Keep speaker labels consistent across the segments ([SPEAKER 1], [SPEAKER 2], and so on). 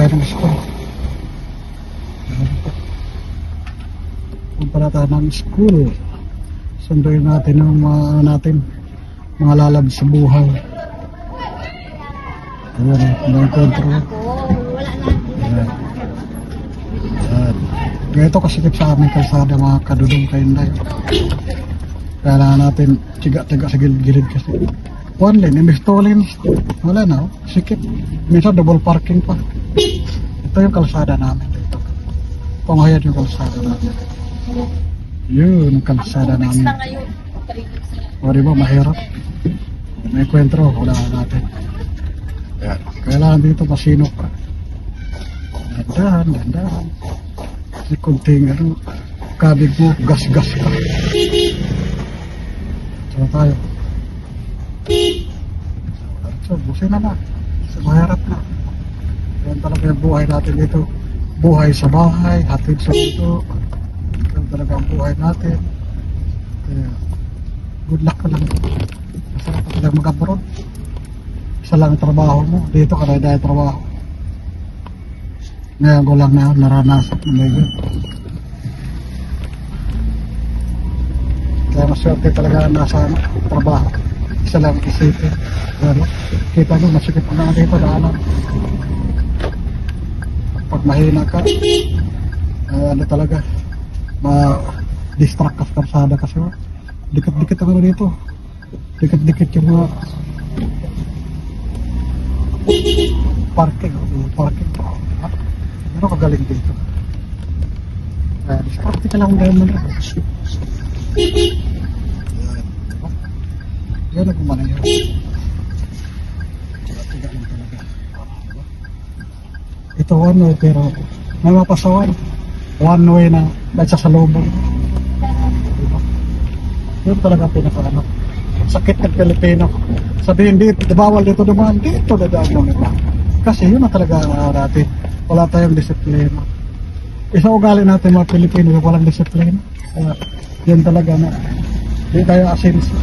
[SPEAKER 1] tayo ng school. Punta na tayo ng school. Sunduin natin ang mga lalab sa buhay. Ayan, may control. Ayan. Ganito kasikip sa aming kalsada mga kadudong kainday. Kailangan natin tiga-tiga sa gilid kasi. One lane, imbis 2 lanes, wala na, sikip. Minsan double parking pa. Ito yung kalsada namin dito. Panghayan yung kalsada namin. Yun, kalsada namin. O diba, mahirap. May kwentro, wala natin. Kailangan dito masinok ka. Dandahan. Kasi kunting kabig mo, gas-gas ka. Saan tayo? So, busin na lang. So, mahirap na. Yan talaga yung buhay natin dito. Buhay sa bahay, hatid sa dito. Yan talaga ang buhay natin. Kaya, good luck ka lang. Masarap ka lang mag-abroad. Isa lang ang trabaho mo. Dito ka na dahil trabaho. Ngayon ko lang na naranasan na medyo. Kaya maswerte talaga nasa trabaho. Isa lang isipin. Pero, kita nyo, masikip na dito daanan. Pag mahina ka, ano talaga, ma-distract ka sa karsada kasi dikit-dikit ako dito. Dikit-dikit yung mga parking. Ano kagaling dito? Distract ka lang dahil mo na. Yan ang kumanan yun. Ito one way pero may mapasawan. One way na nagsasalubong. Diba? Yun talaga pinaka-ano. Sakit ng Pilipino. Sabihin dito, bawal dito naman. Dito dadaan mo nila. Kasi yun na talaga natin. Wala tayong disiplina. Isa ugali natin mga Pilipino walang disiplina. Kaya yun talaga na hindi tayo asenso.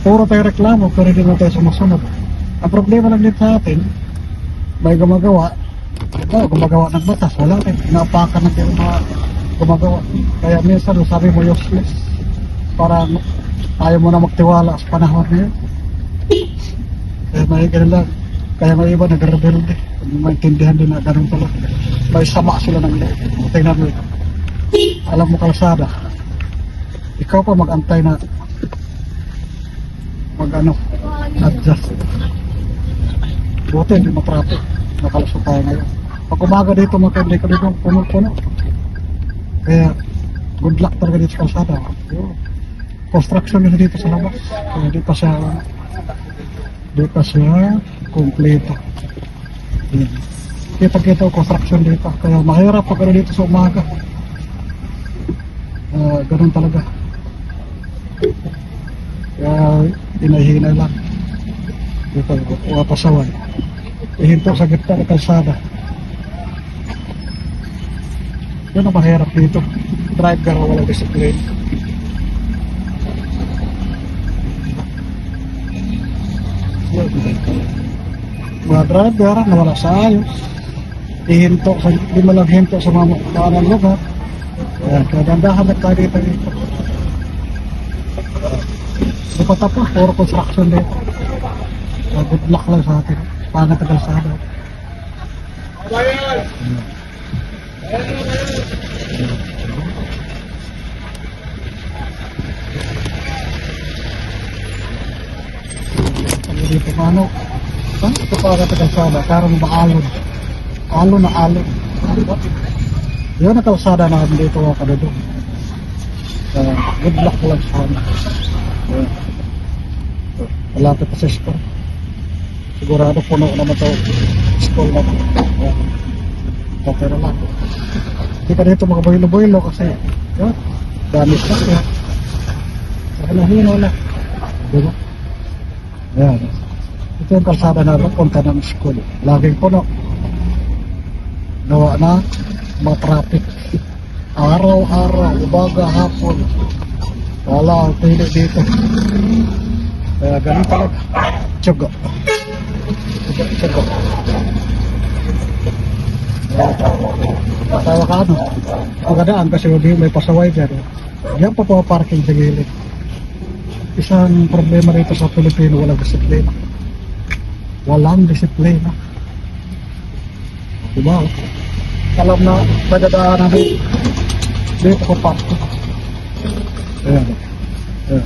[SPEAKER 1] Puro tayo reklamo pero hindi na tayo sumusunod. Ang problema lang dito sa atin, may gumagawa ng batas, wala rin, inapakan ng mga gumagawa. Kaya minsan sabi mo useless, para ayaw mo na magtiwala sa panahon na yun. Kaya may ganun lang, kaya may iba nag-rebelde, maintindihan din na ganun pala. May sama sila ng loob. Tingnan mo ito. Alam mo kalsada, ikaw pa mag-antay na adjust. Buti hindi matraffic. Nakalusot tayo ngayon. Pag umaga dito hindi ka dito puno-puno. Kaya good luck talaga dito sa kalsada. Construction din dito sa labas. Kaya di pa siya kompleto. Kita construction dito. Kaya mahirap pag dito sa umaga. Ganun talaga. Kaya hinahinay lang. Dito, wala pasawan. Ihinto sa gitna ng kalsada. Yun ang mahirap dito. Drive ka na walang discipline. Mga driver na wala sa ayos. Di mo lang hinto sa mga kaanang lugar. Kaya dandahan na tayo dito. Di pa tapos, puro construction dito. Good luck lang sa atin. Pangat ang kalsada. Dito paano? Ito pangat ang kalsada. Karang maalon. Alon na alon. Yun ang kalsada natin dito mga kadudong. Good luck lang sa atin. Malapit pa sa school. Sigurado puno naman ito school na ito. Okay na lang. Hindi ka dito makaboylo-boylo kasi dami sa kaya. Saka nahino na. Diba? Ayan. Ito yung kalsada na punta ng school. Laging puno. Gawa na mga traffic. Araw-araw, umaga, hapon. Wala ang pili dito. Kaya ganun talaga. Tsugo. Tsugo. Tawa ka ano. Magadaan kasi may pasaway dyan. Diyan pa po parking sa gilid. Isang problema rito sa Pilipino, walang disiplina. Walang disiplina. Diba? Alam na, nagadaan na dito ko parking. Ayan. Ayan.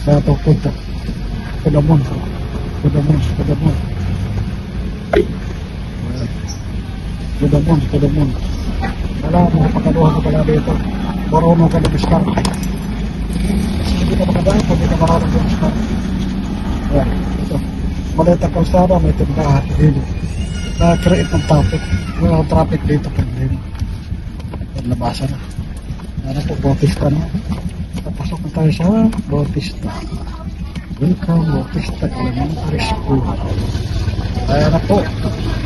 [SPEAKER 1] Sa ito, punta. Kudamon. Kudamon. Kudamon. Kudamon. Wala, mga pagkaluhan ko pala dito. Marunong ka na-discount. Kasi hindi ka makadaan, hindi ka marunong ka na-discount. Ayan, ito. Maliit ang kalsada, may tindahan. Na-create ng traffic. May traffic dito. Nabasa na. Ano po, Bautista na. Papasok na tayo sa Bautista. Welcome, Bautista Elementary School. Ayan na po.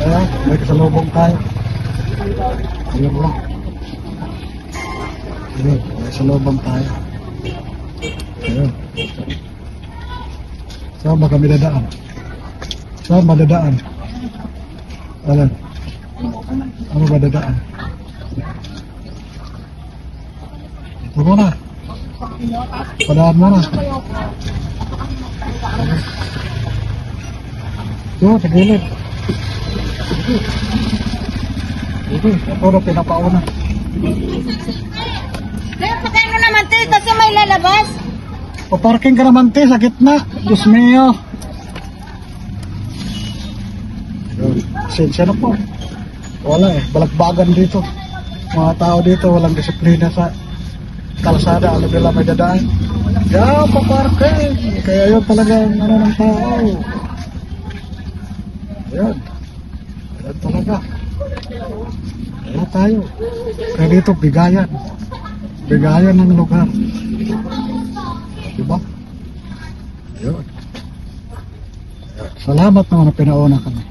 [SPEAKER 1] Ayan, may kasalubong tayo. Ayan lang. Ayan, may kasalubong tayo. Ayan. Saan ba kami dadaan? Saan ba dadaan? Ayan. Ano ba dadaan? Ito mo na. Padaan mo na. Ito, sa gilid. Ito, ito na pinapauna.
[SPEAKER 2] Kaya pagkano naman tayo kasi may lalabas?
[SPEAKER 1] Paparking ka naman te, sa gitna. Diyos mio. Sensya na po. Wala eh, balagbagan dito. Mga tao dito, walang disiplina sa kalsada. Alam nila may dadaan. Yan, paparking. Kaya yun talaga ano ng tao. Yan. Yan talaga. Kaya tayo. Kaya dito, bigayan. Bigayan ng lugar. Diba? Ayun. Salamat naman na pinauna kami.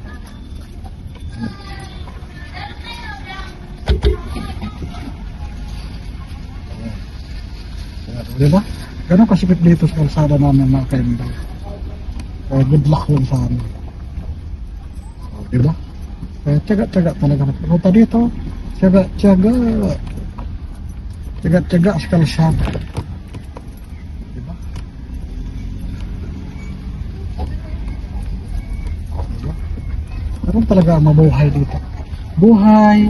[SPEAKER 1] Diba? Ganun kasipit dito sa kalsada namin mga kaindaw. Kaya good luck yun sa amin. Diba? Kaya tiyaga-tiyaga talaga. Punta dito. Tiyaga-tiyaga. Tiyaga-tiyaga sa kalsada. Diba? Diba? Ganun talaga mabuhay dito. Buhay.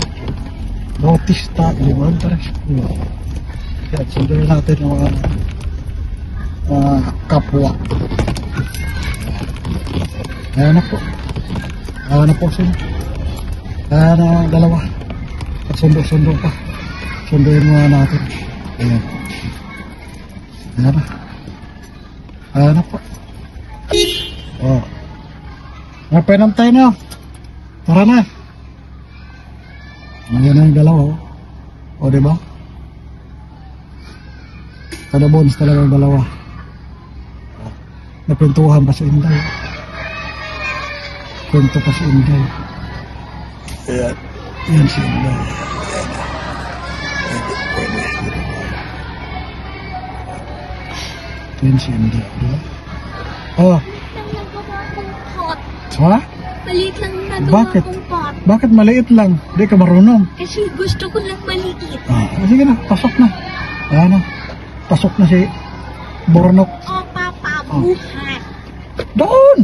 [SPEAKER 1] Bautista Elementary School. Kaya sundan natin yung mga kapwa. Ayan na po. Ayan na po sila. Ayan na dalawa. At sundo-sundo pa. Sunduin muna natin. Ayan. Ayan na. Ayan na po. O. Pinantay na. Tara na. Ayan na yung dalawa. O diba? Kada bonus talaga ang dalawa. Napintuhan pa si Inday. Pinto pa si Inday. Ayan. Ayan si Inday. Ayan si Inday. Oh. Ha?
[SPEAKER 2] Maliit lang nagawa
[SPEAKER 1] Bakit?
[SPEAKER 2] kong pot.
[SPEAKER 1] Bakit maliit lang? Hindi ka marunong.
[SPEAKER 2] Kasi gusto ko lang maliit.
[SPEAKER 1] Sige na, pasok na. Ayan na. Pasok na si Bornok.
[SPEAKER 2] O papa, buhat.
[SPEAKER 1] Doon!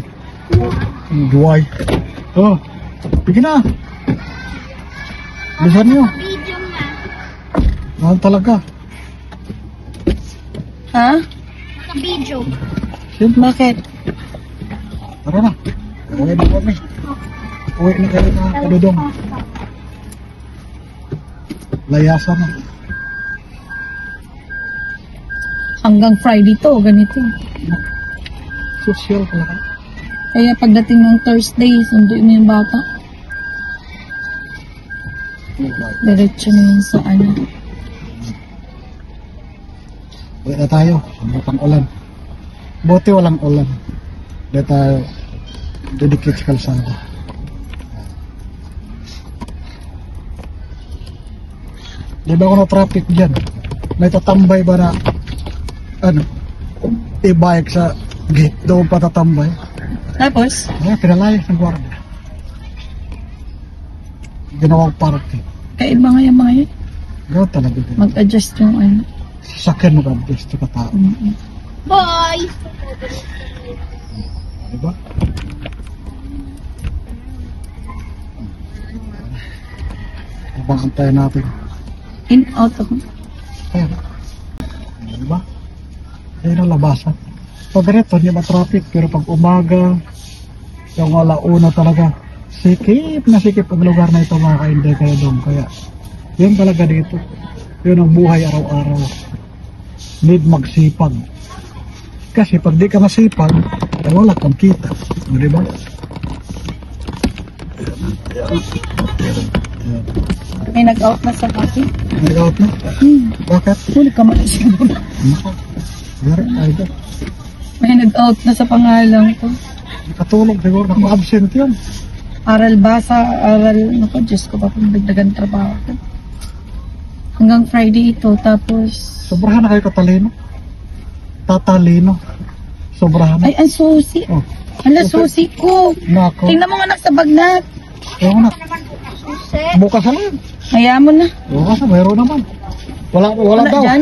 [SPEAKER 1] Duway. Oh, bigyan na. Bilisan nyo.
[SPEAKER 2] Video na.
[SPEAKER 1] Mahal talaga.
[SPEAKER 2] Ha? Naka-video.
[SPEAKER 1] Bakit? Tara na. Uwi na kami. Uwi na kayo na kadudong. Layasan na.
[SPEAKER 3] Hanggang Friday to, ganito.
[SPEAKER 1] Social pala ka.
[SPEAKER 3] Kaya pagdating ng Thursday, sunduin mo yung bata. Diretso na yun sa ano.
[SPEAKER 1] Uwi na tayo. Butang ulan. Buti walang ulan. Uwi tayo. Dedicate sa kalsada. Di ba ako na traffic dyan? May tatambay ba na ano, e-bike sa gate, doon pa tatambay.
[SPEAKER 3] Tapos,
[SPEAKER 1] Pinalaya ng guardia. ginawang parke.
[SPEAKER 3] Kaiba nga yung mga yun.
[SPEAKER 1] Gano'n talaga din.
[SPEAKER 3] Mag-adjust yung ano.
[SPEAKER 1] Sasakyan mag-adjust sa katao.
[SPEAKER 2] Boy!
[SPEAKER 1] Diba? Habang antayin natin.
[SPEAKER 3] In, out ako.
[SPEAKER 1] Ayan. Diba? Ayan ang labasan. Pag ganito, hindi ma-traffic. Pero pag umaga, yung alauna talaga, sikip na sikip ang lugar na ito mga kainde kayo doon. Kaya, yun talaga dito. Yun ang buhay araw-araw. Need magsipag. Kasi pag di ka masipag, eh, wala kang kita. Diba?
[SPEAKER 3] May nag-out na sa coffee.
[SPEAKER 1] Nag-out na? Bakit?
[SPEAKER 3] Huli ka man siguro.
[SPEAKER 1] Gari, ayun.
[SPEAKER 3] May nag-out na sa pangalan ko.
[SPEAKER 1] Nakatulog siguro. Naku-absent yun.
[SPEAKER 3] Aral basa, aral, naku, Diyos ko pa kung dagdagan trabaho ko. Hanggang Friday ito, tapos...
[SPEAKER 1] Sobrahan na kayo katalino. Tatalino. Sobrahan na.
[SPEAKER 3] Ay, ang susi.
[SPEAKER 1] Oh.
[SPEAKER 3] Hala, susi ko.
[SPEAKER 1] Nako.
[SPEAKER 3] Tingnan mo nga nasa bagnat.
[SPEAKER 1] Ewan na.
[SPEAKER 2] Susi.
[SPEAKER 1] Bukas na lang.
[SPEAKER 3] Kaya mo na.
[SPEAKER 1] Bukas na. Mayroon naman. Wala daw.
[SPEAKER 3] Dyan?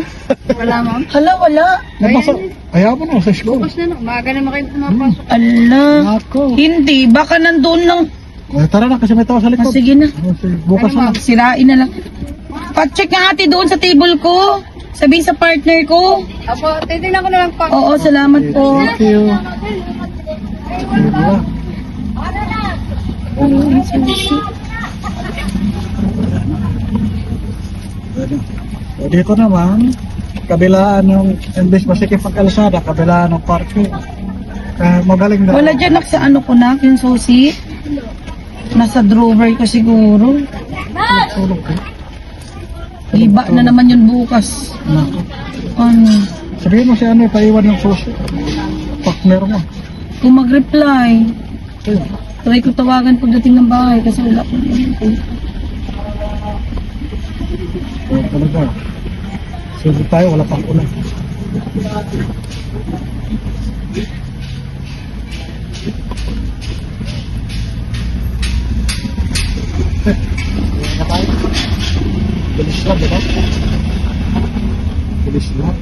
[SPEAKER 2] Wala, ma'am.
[SPEAKER 3] Hala, wala.
[SPEAKER 1] Nabasa. Ayaw mo na sa school.
[SPEAKER 2] Bukas na, no? Umaga naman kayo pumapasok.
[SPEAKER 3] Ala.
[SPEAKER 1] Nako.
[SPEAKER 3] Hindi, baka nandoon lang.
[SPEAKER 1] Eh, tara na kasi may tao sa
[SPEAKER 3] Ah,
[SPEAKER 1] likod.
[SPEAKER 3] sige na.
[SPEAKER 1] Bukas na lang.
[SPEAKER 3] Sirain na lang. Pag-check nga ate doon sa table ko. Sabihin sa partner ko.
[SPEAKER 2] Apo, titignan ko na lang po.
[SPEAKER 3] Oo, salamat po.
[SPEAKER 1] Thank you. Diba? So, dito naman, kabilaan ng imbes masikip ang kalsada, kabilaan ng parke. Magaling na.
[SPEAKER 3] Wala dyan sa ano ko na, yung susi. Nasa drawer ko siguro.
[SPEAKER 1] Tulog ko.
[SPEAKER 3] Iba na naman yun bukas.
[SPEAKER 1] Nako.
[SPEAKER 3] Ano?
[SPEAKER 1] Sabihin mo si ano, paiwan yung susi. Partner mo.
[SPEAKER 3] Kung mag-reply,
[SPEAKER 1] Ayun.
[SPEAKER 3] try ko tawagan pagdating ng bahay kasi wala ko.
[SPEAKER 1] So, talaga. Sige tayo, wala pang ulan. Wala tayo. Bilis lang, diba? Bilis lang.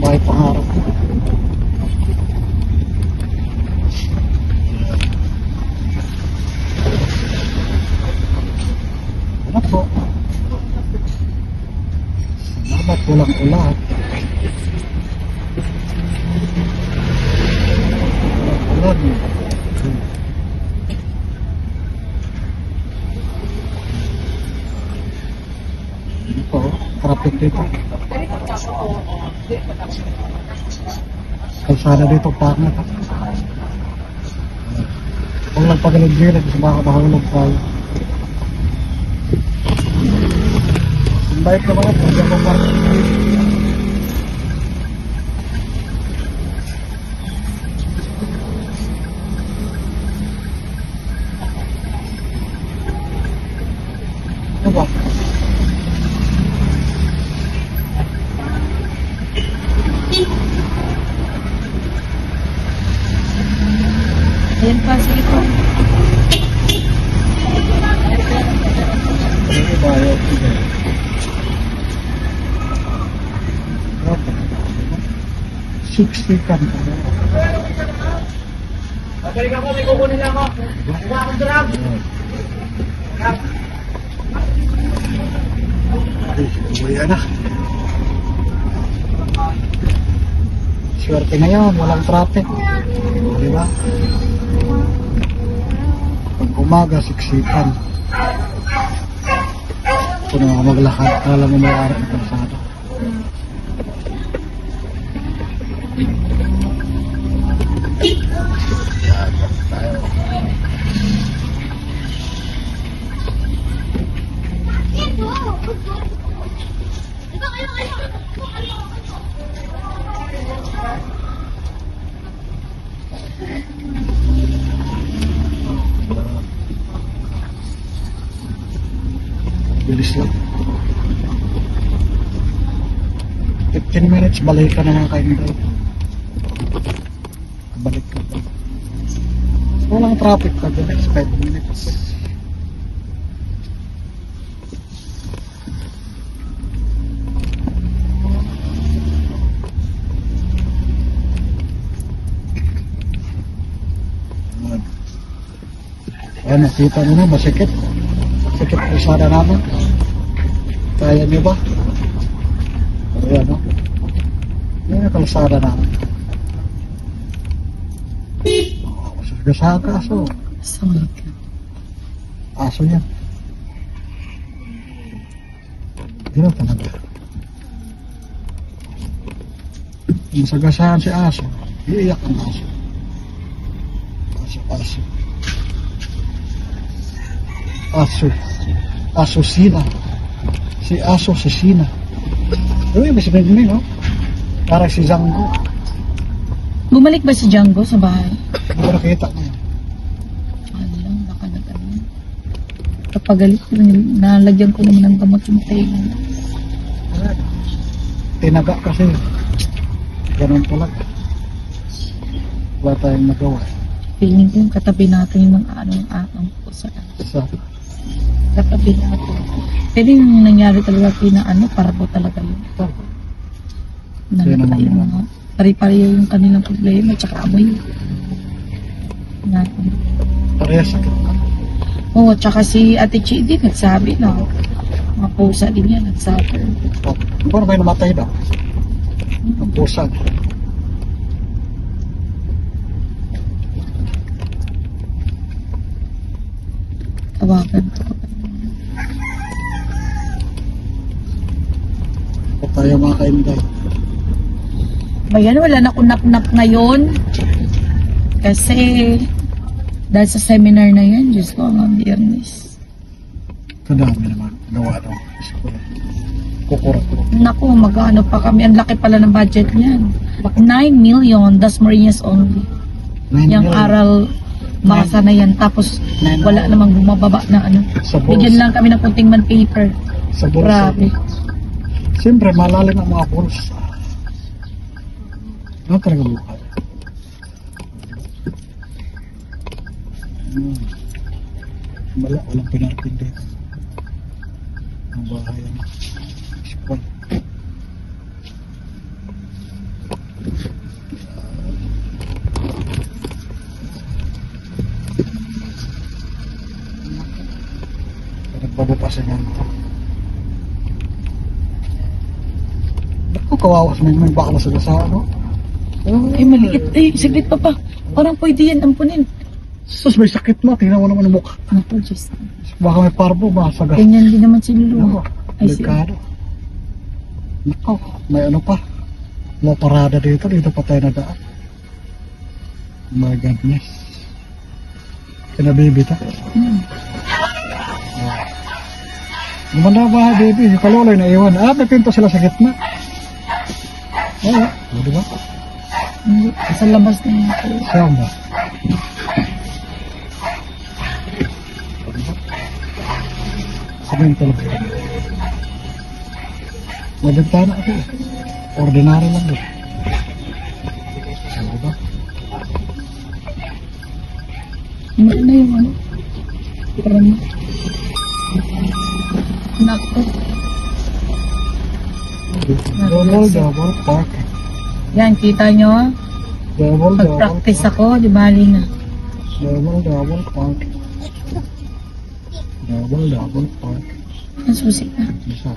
[SPEAKER 1] Bahay pangarap ko. Ano po? Salamat, ulang-ulang. Ulang-ulang. Ano po? Traffic dito. Kalsada dito, pangit. Kung nagpagalig-gilig, baka mahulog tayo. Ang bait na mga po, dyan po parking. Ano ba?
[SPEAKER 3] Ayan pa, sige po.
[SPEAKER 1] Ano ba yun? Okay. 60 ka na.
[SPEAKER 4] Balik ako, may kukunin lang ako. Kuha akong drag.
[SPEAKER 1] Ay, uwi na. Swerte ngayon, walang traffic. Diba? Pag umaga, siksikan. Ito na ako maglakad. Alam mo may araw ng kalsada. Bilis lang. 15 minutes, balik ka na nga kayo. balik ka. Walang traffic pa the next 5 minutes. Ayan, nakita nyo na, masikip. Sikip po sana namin. Kaya nyo ba? Ayan, no? Ayan, kalsada namin. Masagasaan ka, aso.
[SPEAKER 3] Sorry ka.
[SPEAKER 1] Aso yan. Gano'n talaga. Masagasaan si aso. Iiyak ang aso. Aso. Aso Sina. Si Aso si Sina. Uy, may sabihin no? Parang si Zango.
[SPEAKER 3] Bumalik ba si Django sa bahay?
[SPEAKER 1] Hindi ko nakita mo yan.
[SPEAKER 3] Ano lang, baka nag-ano. Kapagalit ko, nalagyan ko naman ng gamot yung tayo.
[SPEAKER 1] Tinaga kasi. Ganun talaga. Wala tayong nagawa.
[SPEAKER 3] Feeling ko yung katabi natin yung mga ano po sa katabi natin. Pero yung nangyari talaga pinaano, parabo talaga yun. Nakita yung mga pari-pari yung kanilang problema, tsaka amoy. Natin.
[SPEAKER 1] Parehas sakit na.
[SPEAKER 3] Oo, tsaka si Ate Chi din nagsabi na mga pusa din yan, nagsabi.
[SPEAKER 1] Paano may namatay daw? Ang pusa.
[SPEAKER 3] Tawagan ko.
[SPEAKER 1] O tayo mga kainday.
[SPEAKER 3] Bayan, wala na akong nap-nap ngayon. Kasi, dahil sa seminar na yan, Diyos ko, ang Biyernes.
[SPEAKER 1] Kadami naman. Gawa daw. Kukurat-kurat.
[SPEAKER 3] Naku, mag-ano pa kami. Ang laki pala ng budget niyan. 9 million, Dasmariñas only.
[SPEAKER 1] 9
[SPEAKER 3] Yung
[SPEAKER 1] million.
[SPEAKER 3] aral, basa na yan. Tapos, wala namang bumababa na ano.
[SPEAKER 1] Sa
[SPEAKER 3] Bigyan
[SPEAKER 1] bulsa.
[SPEAKER 3] lang kami ng kunting man paper.
[SPEAKER 1] Sa bulsa.
[SPEAKER 3] Grabe.
[SPEAKER 1] Siyempre, malalim ang mga bulsa. Ano talaga buhay? Walang pinarapin dito. Ang bahay ano. School. Nagbabupasan yan ito. Naku, kawawa sa may bakla sa gasa, no?
[SPEAKER 3] Ay, maliit. Ay, saglit pa pa. Parang pwede yan ampunin.
[SPEAKER 1] Sus, may sakit mo. Tingnan mo naman ang mukha.
[SPEAKER 3] Naku, Diyos.
[SPEAKER 1] Baka may parbo, masagas.
[SPEAKER 3] Ganyan din naman si
[SPEAKER 1] Naku,
[SPEAKER 3] Lulu. Ay, si
[SPEAKER 1] delikado. Naku, may ano pa. May parada dito. Dito pa tayo nadaan. My goodness. Kinabibita. Gumanda ba, baby? Yung kaloloy na iwan. Ah, may pinto sila sa gitna. Oo, di ba?
[SPEAKER 3] Hindi, sa labas na yun.
[SPEAKER 1] Saan ba? Sabihin talaga. May bintana ito eh. Ordinary lang din. Di ba?
[SPEAKER 3] Hindi na yung ano. Parang, naku.
[SPEAKER 1] Double park.
[SPEAKER 3] Yan, kita nyo?
[SPEAKER 1] Double
[SPEAKER 3] Pag-practice ako, di bali na.
[SPEAKER 1] Double park. Double park.
[SPEAKER 3] Ang susi na.
[SPEAKER 1] Isa.